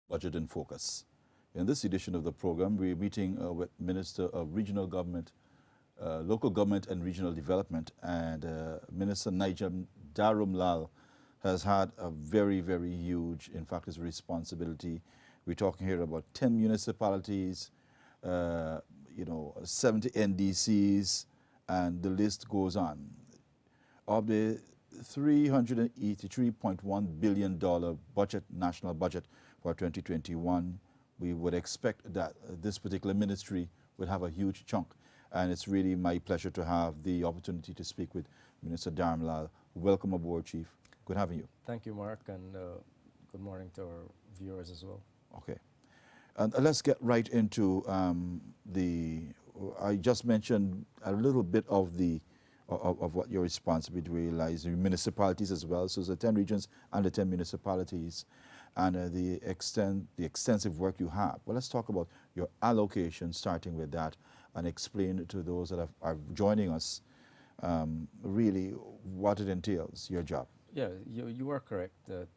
Budget in Focus. In this edition of the program, we're meeting with Minister of Regional Government, Local Government and Regional Development, and Minister Nigel Dharamlall has had a very, very huge, in fact, his responsibility. We're talking here about 10 municipalities, 70 NDCs, and the list goes on. Of the $383.1 billion budget, national budget for 2021, we would expect that this particular ministry would have a huge chunk. And it's really my pleasure to have the opportunity to speak with Minister Dharamlall. Welcome aboard, Chief. Good having you. Thank you, Mark, and good morning to our viewers as well. Okay. And let's get right into I just mentioned a little bit of what your responsibility lies in municipalities as well. So the 10 regions and the 10 municipalities and the extensive work you have. Well, let's talk about your allocation, starting with that, and explain to those that are joining us really what it entails, your job. Yeah, you are correct that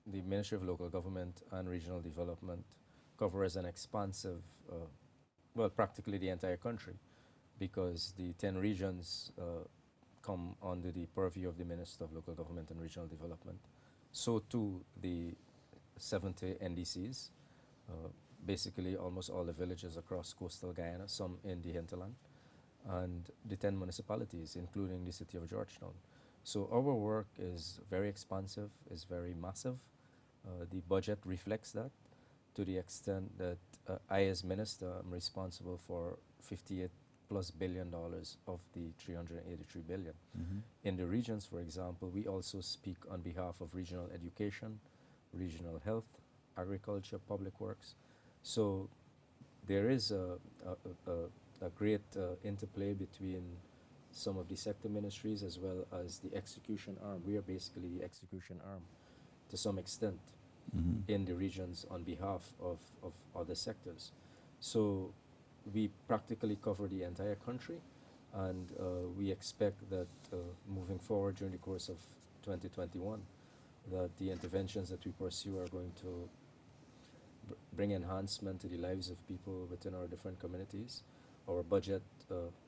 the Ministry of Local Government and Regional Development covers an expansive, well, practically the entire country, because the 10 regions come under the purview of the Minister of Local Government and Regional Development. So too the 70 NDCs, basically almost all the villages across coastal Guyana, some in the hinterland, and the 10 municipalities, including the city of Georgetown. So our work is very expansive, is very massive. The budget reflects that to the extent that I, as minister, am responsible for $58+ billion of the $383 billion. Mm-hmm. In the regions, for example, we also speak on behalf of regional education, regional health, agriculture, public works. So there is a great interplay between some of the sector ministries as well as the execution arm. We are basically the execution arm to some extent in the regions on behalf of other sectors. So we practically cover the entire country, and we expect that moving forward during the course of 2021, that the interventions that we pursue are going to bring enhancement to the lives of people within our different communities. Our budget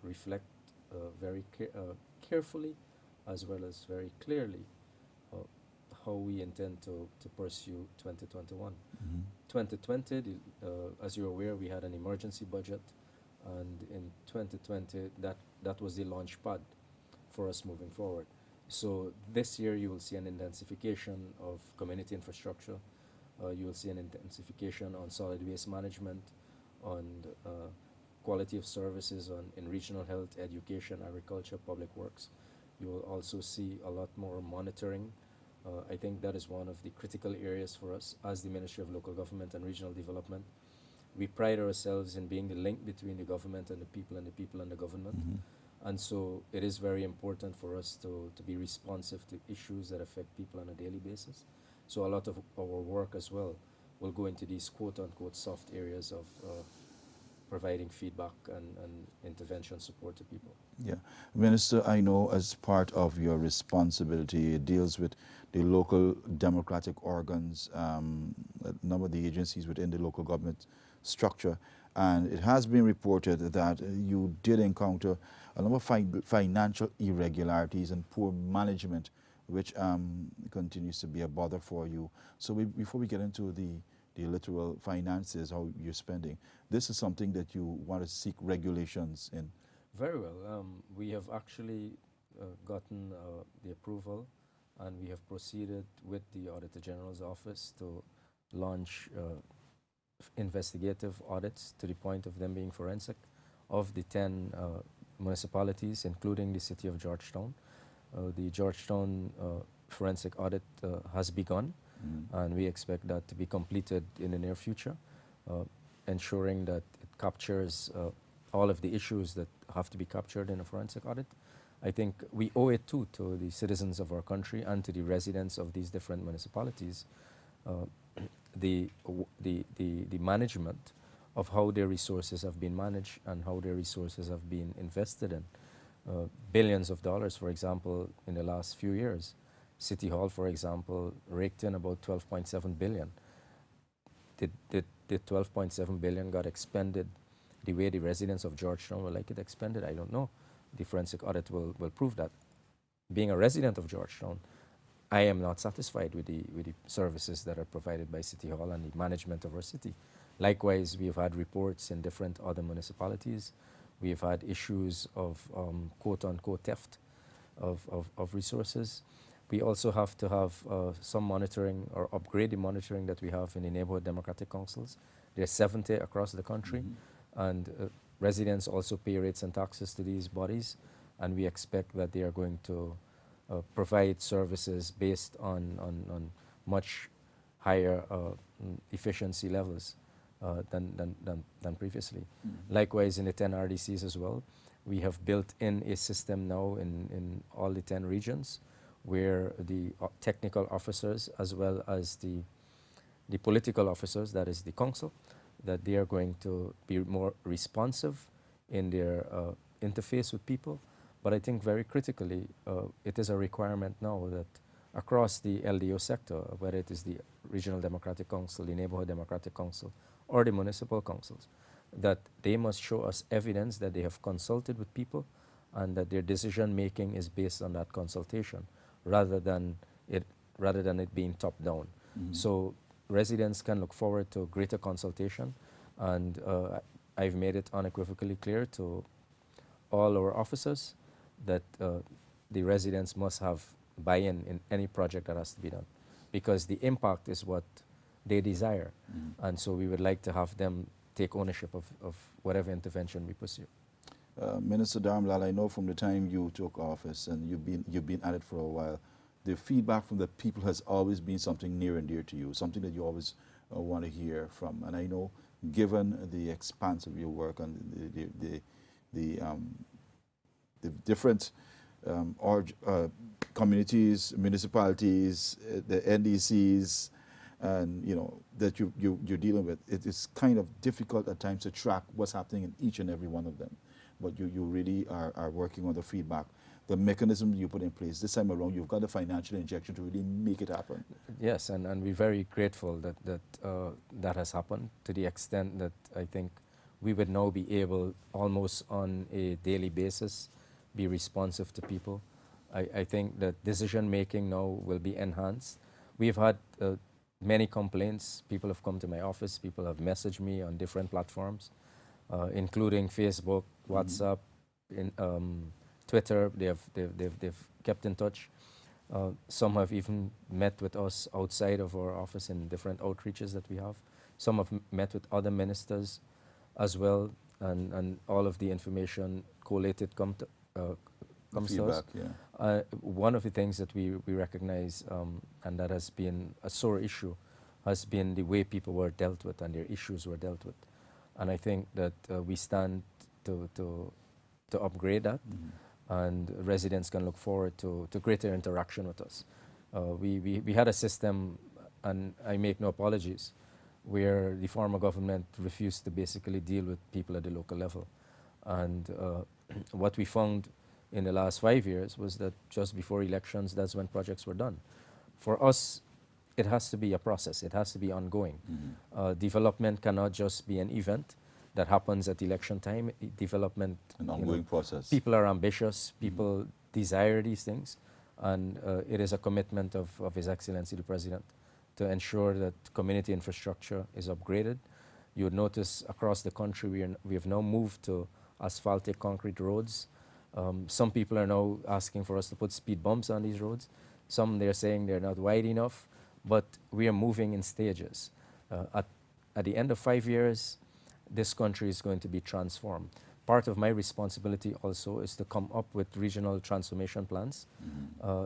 reflect very carefully as well as very clearly how we intend to pursue 2021. 2020, as you're aware, we had an emergency budget, and in 2020 that was the launch pad for us moving forward. So this year you will see an intensification of community infrastructure. You will see an intensification on solid waste management, on quality of services in regional health, education, agriculture, public works. You will also see a lot more monitoring. I think that is one of the critical areas for us as the Ministry of Local Government and Regional Development. We pride ourselves in being the link between the government and the people and the people and the government. And so it is very important for us to be responsive to issues that affect people on a daily basis. So a lot of our work as well will go into these quote-unquote soft areas of providing feedback and intervention support to people. Yeah. Minister, I know as part of your responsibility, it deals with the local democratic organs, a number of the agencies within the local government structure, and it has been reported that you did encounter a number of financial irregularities and poor management, which continues to be a bother for you. So before we get into the literal finances, how you're spending, this is something that you want to seek regulations in. Very well. We have actually gotten the approval, and we have proceeded with the Auditor General's Office to launch investigative audits to the point of them being forensic of the 10 municipalities, including the city of Georgetown. The Georgetown forensic audit has begun, and we expect that to be completed in the near future, ensuring that it captures all of the issues that have to be captured in a forensic audit. I think we owe it too to the citizens of our country and to the residents of these different municipalities, the management of how their resources have been managed and how their resources have been invested in. Billions of dollars, for example, in the last few years. City Hall, for example, raked in about 12.7 billion. Did 12.7 billion got expended the way the residents of Georgetown would like it expended? I don't know. The forensic audit will prove that. Being a resident of Georgetown, I am not satisfied with the services that are provided by City Hall and the management of our city. Likewise, we have had reports in different other municipalities. We have had issues of quote-unquote theft of resources. We also have to have some monitoring or upgrade the monitoring that we have in the neighborhood democratic councils. There are 70 across the country, and residents also pay rates and taxes to these bodies, and we expect that they are going to provide services based on much higher efficiency levels than previously. Likewise, in the 10 RDCs as well, we have built in a system now in all the 10 regions where the technical officers as well as the political officers, that is the council, that they are going to be more responsive in their interface with people. But I think very critically, it is a requirement now that across the LDO sector, whether it is the Regional Democratic Council, the Neighborhood Democratic Council, or the municipal councils, that they must show us evidence that they have consulted with people and that their decision making is based on that consultation rather than it being top down. So residents can look forward to greater consultation, and I've made it unequivocally clear to all our officers that the residents must have buy-in in any project that has to be done, because the impact is what they desire. And so we would like to have them take ownership of whatever intervention we pursue. Minister Dharamlall, I know from the time you took office and you've been at it for a while, the feedback from the people has always been something near and dear to you, something that you always want to hear from. And I know, given the expanse of your work and the different communities, municipalities, the NDCs, and that you're dealing with, it is kind of difficult at times to track what's happening in each and every one of them. But you really are working on the feedback, the mechanism you put in place. This time around, you've got a financial injection to really make it happen. Yes, and we're very grateful that has happened, to the extent that I think we would now be able, almost on a daily basis, be responsive to people. I think that decision making now will be enhanced. We've had many complaints. People have come to my office. People have messaged me on different platforms, including Facebook, WhatsApp, Twitter. They've kept in touch. Some have even met with us outside of our office in different outreaches that we have. Some have met with other ministers as well, and all of the information collated comes to us. Yeah. One of the things that we recognize, and that has been a sore issue, has been the way people were dealt with and their issues were dealt with. And I think that we stand to upgrade that, and residents can look forward to greater interaction with us. We had a system, and I make no apologies, where the former government refused to basically deal with people at the local level. And what we found in the last 5 years was that just before elections, that's when projects were done. For us, it has to be a process. It has to be ongoing. Development cannot just be an event that happens at election time. Development, an ongoing process. People are ambitious. People desire these things. And it is a commitment of His Excellency the President to ensure that community infrastructure is upgraded. You would notice across the country we have now moved to asphaltic concrete roads. Some people are now asking for us to put speed bumps on these roads. Some, they're saying they're not wide enough, but we are moving in stages. At the end of 5 years, this country is going to be transformed. Part of my responsibility also is to come up with regional transformation plans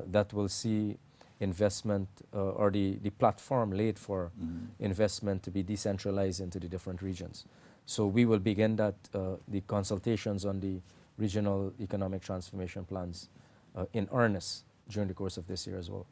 that will see investment or the platform laid for investment to be decentralized into the different regions. So we will begin that, the consultations on the regional economic transformation plans in earnest during the course of this year as well.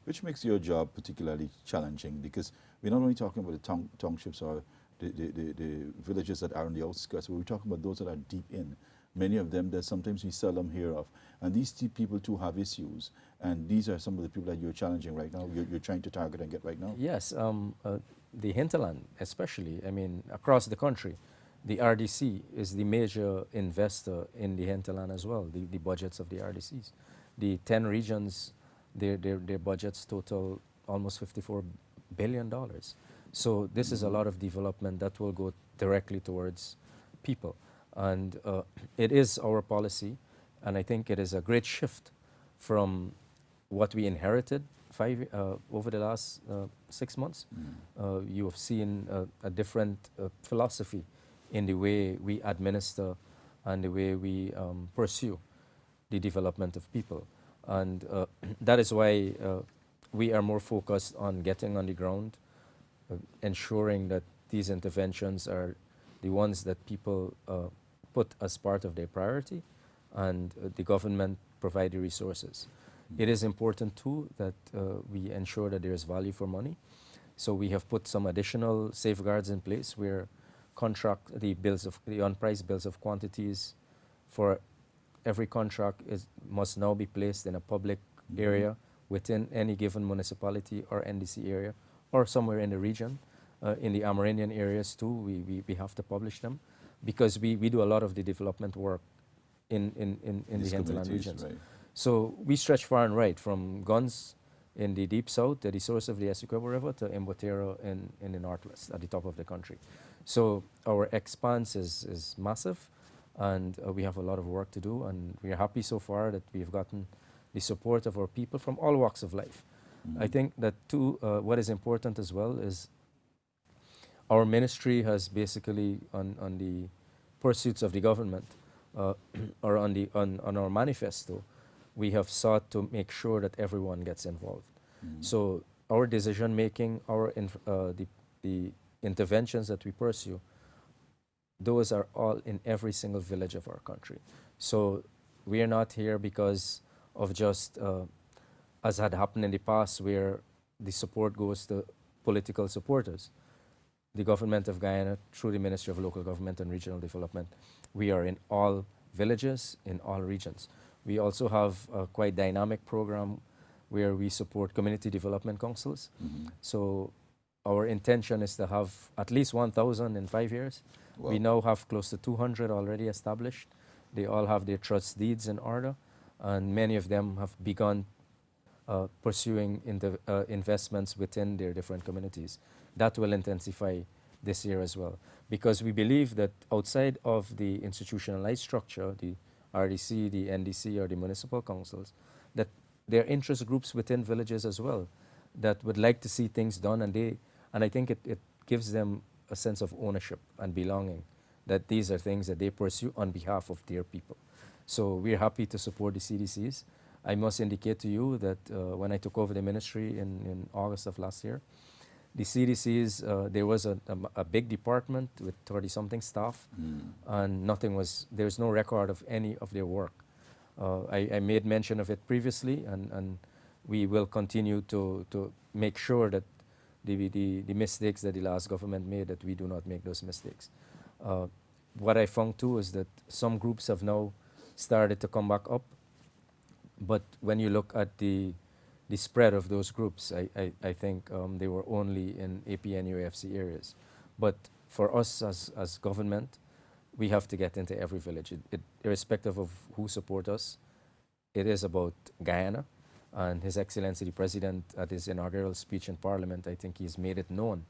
Which makes your job particularly challenging, because we're not only talking about the townships or the villages that are on the outskirts, but we're talking about those that are deep in. Many of them that sometimes we seldom hear of. And these people too have issues. And these are some of the people that you're challenging right now, you're trying to target and get right now. Yes, the hinterland especially, I mean, across the country, the RDC is the major investor in the hinterland as well, the budgets of the RDCs. The 10 regions, their budgets total almost $54 billion. So this is a lot of development that will go directly towards people. And it is our policy, and I think it is a great shift from what we inherited over the last 6 months. You have seen a different philosophy in the way we administer and the way we pursue the development of people. And that is why we are more focused on getting on the ground, ensuring that these interventions are the ones that people put as part of their priority, and the government provide the resources. It is important too that we ensure that there is value for money. So we have put some additional safeguards in place where the unpriced bills of quantities for every contract must now be placed in a public area within any given municipality or NDC area or somewhere in the region. In the Amerindian areas too, we have to publish them, because we do a lot of the development work in the hinterland regions. Right. So we stretch far and wide, from Guns in the deep south, to the source of the Essequibo River, to Imbotero in the northwest, at the top of the country. So our expanse is massive, and we have a lot of work to do, and we are happy so far that we've gotten the support of our people from all walks of life. I think that too, what is important as well is our ministry has basically on the pursuits of the government, or on our manifesto, we have sought to make sure that everyone gets involved. So our decision making, the interventions that we pursue, those are all in every single village of our country. So we are not here because of just, as had happened in the past, where the support goes to political supporters. The government of Guyana, through the Ministry of Local Government and Regional Development, we are in all villages, in all regions. We also have a quite dynamic program where we support community development councils. So our intention is to have at least 1,000 in 5 years. Wow. We now have close to 200 already established. They all have their trust deeds in order, and many of them have begun pursuing investments within their different communities. That will intensify this year as well, because we believe that outside of the institutionalized structure, the RDC, the NDC, or the municipal councils, that there are interest groups within villages as well that would like to see things done, and I think it gives them a sense of ownership and belonging, that these are things that they pursue on behalf of their people. So we're happy to support the CDCs. I must indicate to you that when I took over the ministry in August of last year, the CDCs, there was a big department with 30-something staff, and there's no record of any of their work. I made mention of it previously, and we will continue to make sure that the mistakes that the last government made, that we do not make those mistakes. What I found too is that some groups have now started to come back up, but when you look at the spread of those groups, I think they were only in APN UAFC areas. But for us as government, we have to get into every village. Irrespective of who support us, it is about Guyana. And His Excellency the President, at his inaugural speech in Parliament, I think he's made it known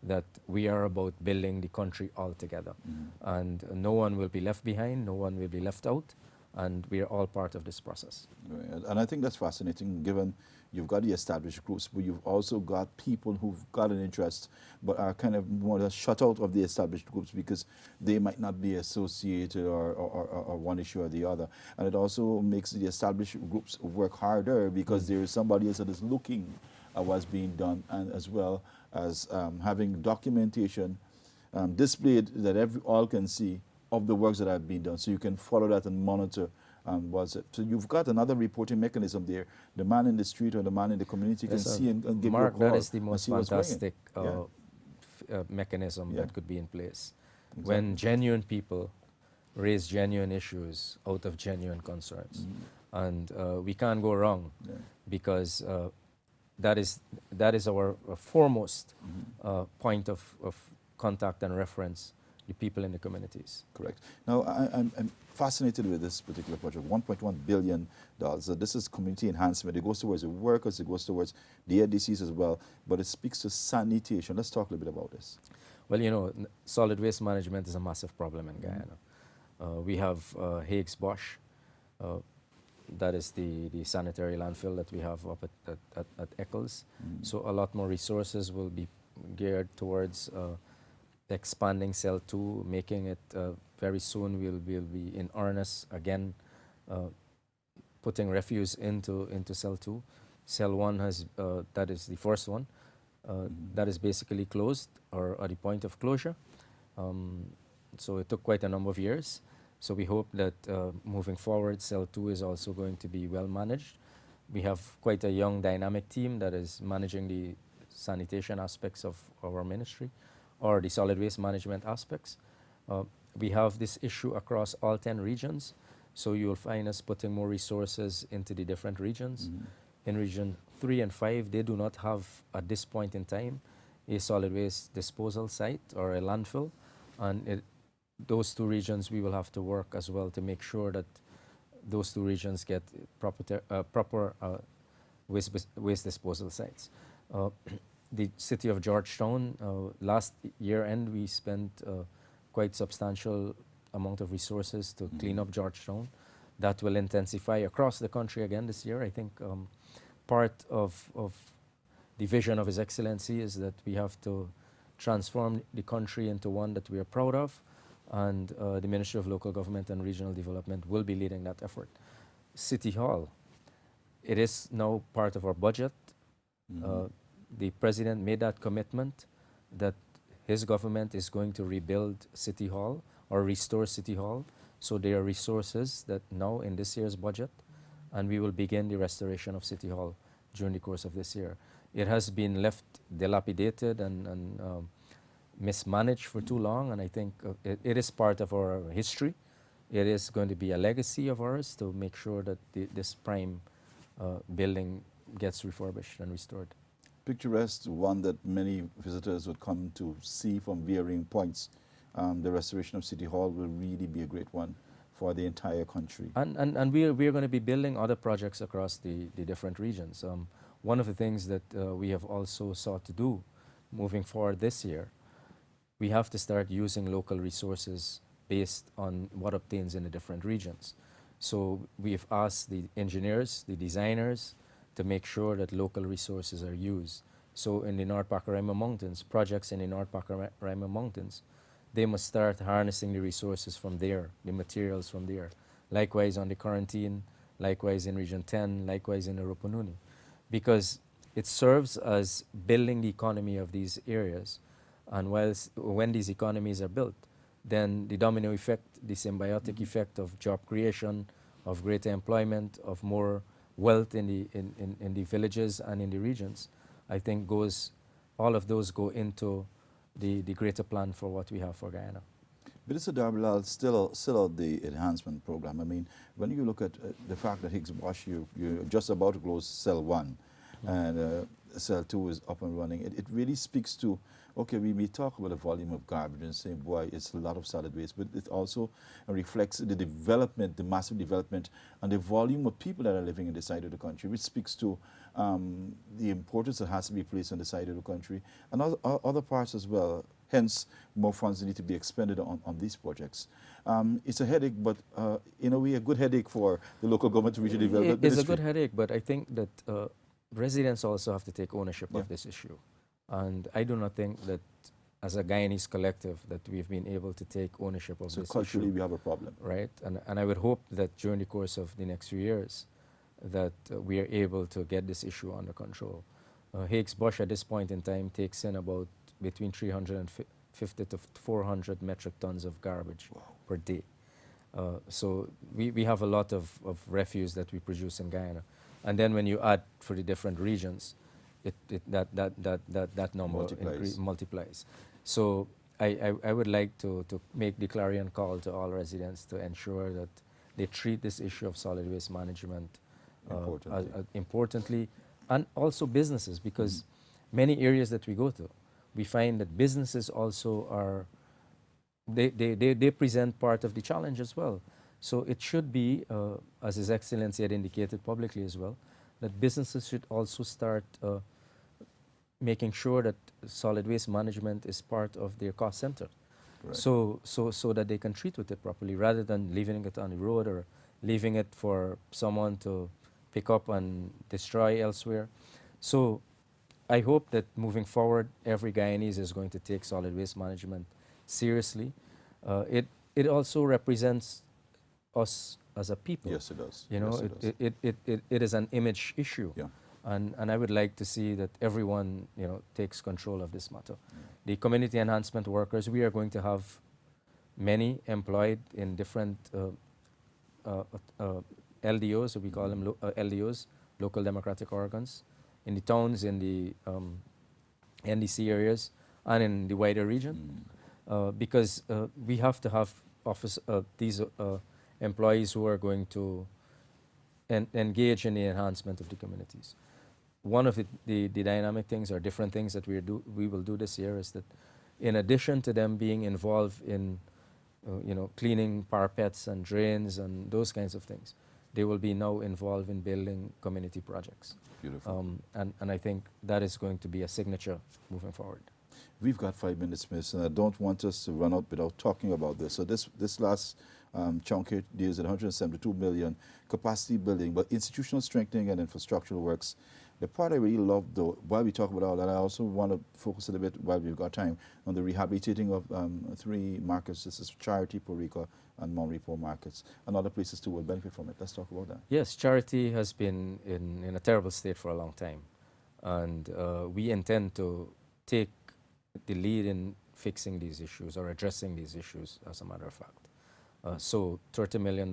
that we are about building the country all together. And no one will be left behind, no one will be left out, and we are all part of this process. Right. And I think that's fascinating, given you've got the established groups, but you've also got people who've got an interest but are kind of more or less shut out of the established groups because they might not be associated or one issue or the other. And it also makes the established groups work harder because there is somebody else that is looking at what's being done, and as well as having documentation displayed that all can see of the works that have been done, so you can follow that and monitor what's it. So you've got another reporting mechanism there. The man in the street or the man in the community can see and give Mark, you a call. that is the most fantastic mechanism Yeah. that could be in place. Exactly. When genuine people raise genuine issues out of genuine concerns. And we can't go wrong Yeah. because that is our foremost point of contact and reference, the people in the communities. Correct. Now, I'm fascinated with this particular project, $1.1 billion. So this is community enhancement. It goes towards the workers, it goes towards the ADCs as well, but it speaks to sanitation. Let's talk a little bit about this. Well, you know, solid waste management is a massive problem in Guyana. We have Higgs Bosch, that is the sanitary landfill that we have up at Eccles. So a lot more resources will be geared towards expanding Cell 2, making it very soon we'll be in earnest again, putting refuse into Cell 2. Cell 1 has, that is the first one, that is basically closed or at the point of closure. So it took quite a number of years. So we hope that moving forward, Cell 2 is also going to be well managed. We have quite a young dynamic team that is managing the sanitation aspects of our ministry, or the solid waste management aspects. We have this issue across all 10 regions, so you'll find us putting more resources into the different regions. In Region 3 and 5, they do not have, at this point in time, a solid waste disposal site or a landfill, and those two regions we will have to work as well to make sure that those two regions get proper waste disposal sites. The city of Georgetown, last year end we spent quite substantial amount of resources to clean up Georgetown. That will intensify across the country again this year. I think part of the vision of His Excellency is that we have to transform the country into one that we are proud of, and the Ministry of Local Government and Regional Development will be leading that effort. City Hall, it is now part of our budget. The President made that commitment that his government is going to rebuild City Hall or restore City Hall. So there are resources that now in this year's budget, and we will begin the restoration of City Hall during the course of this year. It has been left dilapidated and mismanaged for too long, and I think it is part of our history. It is going to be a legacy of ours to make sure that this prime building gets refurbished and restored. Picturesque, one that many visitors would come to see from varying points. The restoration of City Hall will really be a great one for the entire country. And we are going to be building other projects across the different regions. One of the things that we have also sought to do moving forward this year, we have to start using local resources based on what obtains in the different regions. So we've asked the engineers, the designers, to make sure that local resources are used. So in the North Pacaraima Mountains, projects in the North Pacaraima Mountains, they must start harnessing the resources from there, the materials from there. Likewise on the Quarantine, likewise in Region 10, likewise in the Rupununi. Because it serves as building the economy of these areas. And when these economies are built, then the domino effect, the symbiotic effect of job creation, of greater employment, of more wealth in the villages and in the regions, I think all of those go into the greater plan for what we have for Guyana. But Mr. Dharamlall, still the enhancement program. I mean, when you look at the fact that Higgs Bosch, you're just about to close Cell 1 and Cell 2 is up and running, it really speaks to, okay, we talk about the volume of garbage and say, boy, it's a lot of solid waste, but it also reflects the development, the massive development, and the volume of people that are living in this side of the country, which speaks to the importance that has to be placed on the side of the country, and other parts as well. Hence, more funds need to be expended on these projects. It's a headache, but in a way, a good headache for the local government to regional development ministry. It's a good headache, but I think that residents also have to take ownership of this issue. And I do not think that as a Guyanese collective that we've been able to take ownership of this issue. So culturally we have a problem. Right, and I would hope that during the course of the next few years that we are able to get this issue under control. Higgs Bosch at this point in time takes in about between 350 to 400 metric tons of garbage per day. So we have a lot of refuse that we produce in Guyana. And then when you add for the different regions, that number multiplies. So I would like to make the clarion call to all residents to ensure that they treat this issue of solid waste management importantly, and also businesses, because many areas that we go to, we find that businesses also are, they present part of the challenge as well. So it should be, as His Excellency had indicated publicly as well, that businesses should also start making sure that solid waste management is part of their cost center. Right. So that they can treat with it properly, rather than leaving it on the road or leaving it for someone to pick up and destroy elsewhere. So I hope that moving forward, every Guyanese is going to take solid waste management seriously. It also represents us as a people. Yes, it does. You know, Yes, it does. it is an image issue. Yeah. And I would like to see that everyone, you know, takes control of this matter. The community enhancement workers, we are going to have many employed in different LDOs, we call them LDOs, local democratic organs, in the towns, in the NDC areas, and in the wider region, because we have to have these employees who are going to engage in the enhancement of the communities. One of the dynamic things or different things that we will do this year is that, in addition to them being involved in you know, cleaning parapets and drains and those kinds of things, they will be now involved in building community projects. Beautiful. And I think that is going to be a signature moving forward. We've got 5 minutes, Miss, and I don't want us to run out without talking about this. So this last chunk here deals at 172 million capacity building, but institutional strengthening and infrastructural works. The part I really love, though, while we talk about all that, I also want to focus a little bit, while we've got time, on the rehabilitating of 3 markets. This is Charity, Puerto Rico, and Mount Repo markets, and other places too will benefit from it. Let's talk about that. Yes, Charity has been in a terrible state for a long time, and we intend to take the lead in fixing these issues or addressing these issues, as a matter of fact. So $30 million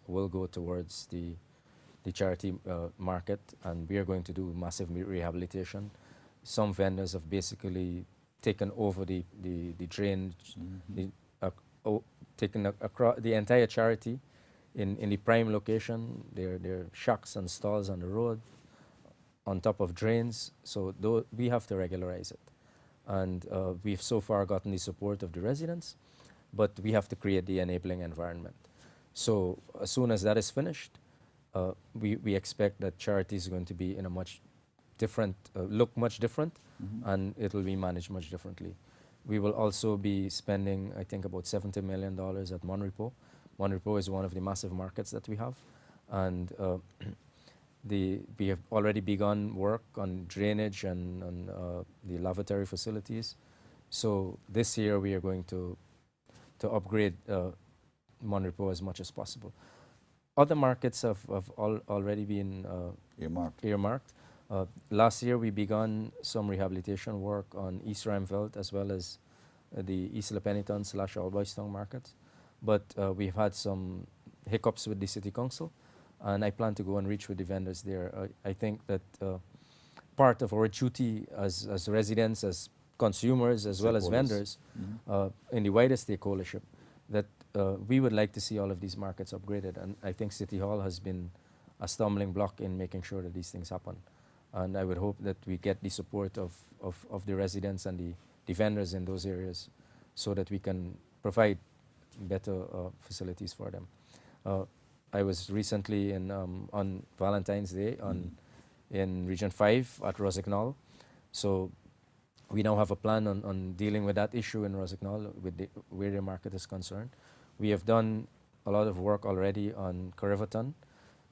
will go towards the charity market, and we are going to do massive rehabilitation. Some vendors have basically taken over the drainage, taken across the entire charity in the prime location. There are shacks and stalls on the road, on top of drains. So we have to regularize it. And we've so far gotten the support of the residents, but we have to create the enabling environment. So as soon as that is finished, we expect that charity is going to be in a much different, look much different, and it will be managed much differently. We will also be spending, I think, about $70 million at Monrepo. Monrepo is one of the massive markets that we have, and we have already begun work on drainage and on the lavatory facilities. So this year we are going to upgrade Monrepo as much as possible. Other markets have already been earmarked. Last year we begun some rehabilitation work on East Ramveld as well as the East La Peniton / Alboystown markets. But we've had some hiccups with the City Council, and I plan to go and reach with the vendors there. I think that part of our duty as residents, as consumers, as well as vendors, in the wider stakeholdership, that we would like to see all of these markets upgraded. And I think City Hall has been a stumbling block in making sure that these things happen. And I would hope that we get the support of the residents and the vendors in those areas, so that we can provide better facilities for them. I was recently on Valentine's Day in Region 5 at Rosignol. So we now have a plan on dealing with that issue in Rosignol where the market is concerned. We have done a lot of work already on Corriverton.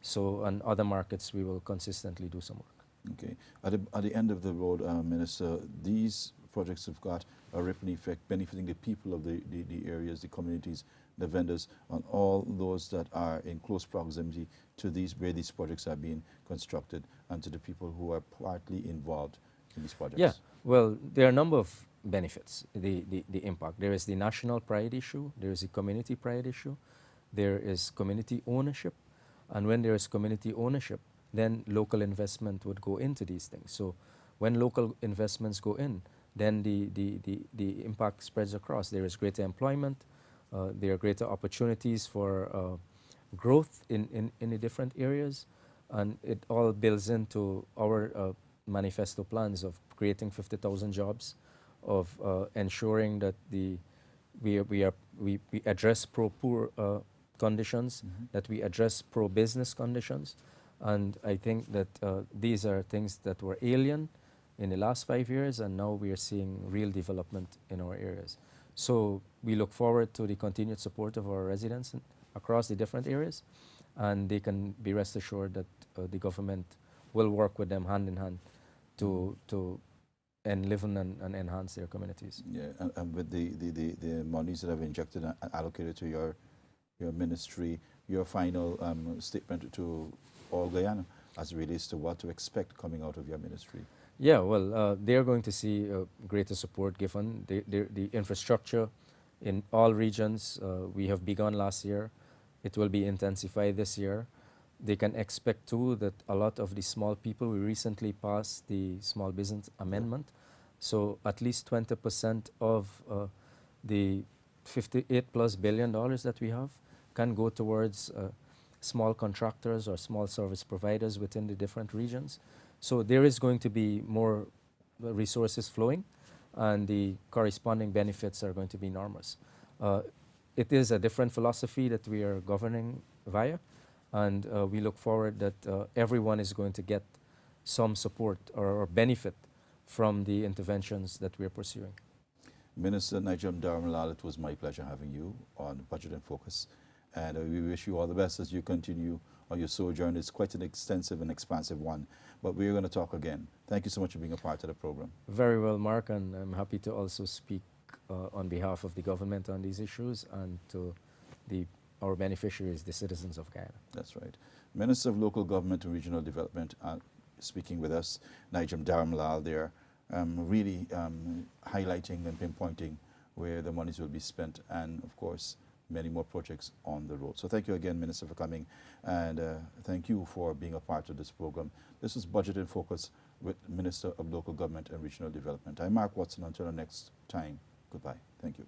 So on other markets, we will consistently do some work. Okay. At the end of the road, Minister, these projects have got a ripple effect benefiting the people of the areas, the communities, the vendors, and all those that are in close proximity to where these projects are being constructed, and to the people who are partly involved in these projects. Yeah, well, there are a number of benefits, the impact. There is the national pride issue, there is the community pride issue, there is community ownership, and when there is community ownership, then local investment would go into these things. So when local investments go in, then the impact spreads across. There is greater employment, there are greater opportunities for growth in the different areas, and it all builds into our manifesto plans of creating 50,000 jobs, of ensuring that we address pro-poor conditions, that we address pro-business conditions, and I think that these are things that were alien in the last 5 years, and now we are seeing real development in our areas. So we look forward to the continued support of our residents across the different areas, and they can be rest assured that the government will work with them hand in hand to enliven and enhance their communities. Yeah, and with the monies that have injected and allocated to your ministry, your final statement to all Guyana as it relates to what to expect coming out of your ministry. Yeah, well, they're going to see greater support given. The infrastructure in all regions, we have begun last year. It will be intensified this year. They can expect too that a lot of the small people, we recently passed the Small Business Amendment, so at least 20% of the $58+ billion that we have can go towards small contractors or small service providers within the different regions. So there is going to be more resources flowing, and the corresponding benefits are going to be enormous. It is a different philosophy that we are governing via, and we look forward that everyone is going to get some support or benefit from the interventions that we are pursuing. Minister Nigel Dharamlall, it was my pleasure having you on Budget in Focus, and we wish you all the best as you continue on your sojourn. It's quite an extensive and expansive one, but we're going to talk again. Thank you so much for being a part of the program. Very well, Mark, and I'm happy to also speak on behalf of the government on these issues and to our beneficiaries, the citizens of Guyana. That's right. Minister of Local Government and Regional Development speaking with us, Nigel Dharamlall there, really highlighting and pinpointing where the monies will be spent, and of course many more projects on the road. So thank you again, Minister, for coming, and thank you for being a part of this program. This is Budget in Focus with Minister of Local Government and Regional Development. I'm Mark Watson. Until the next time, goodbye. Thank you.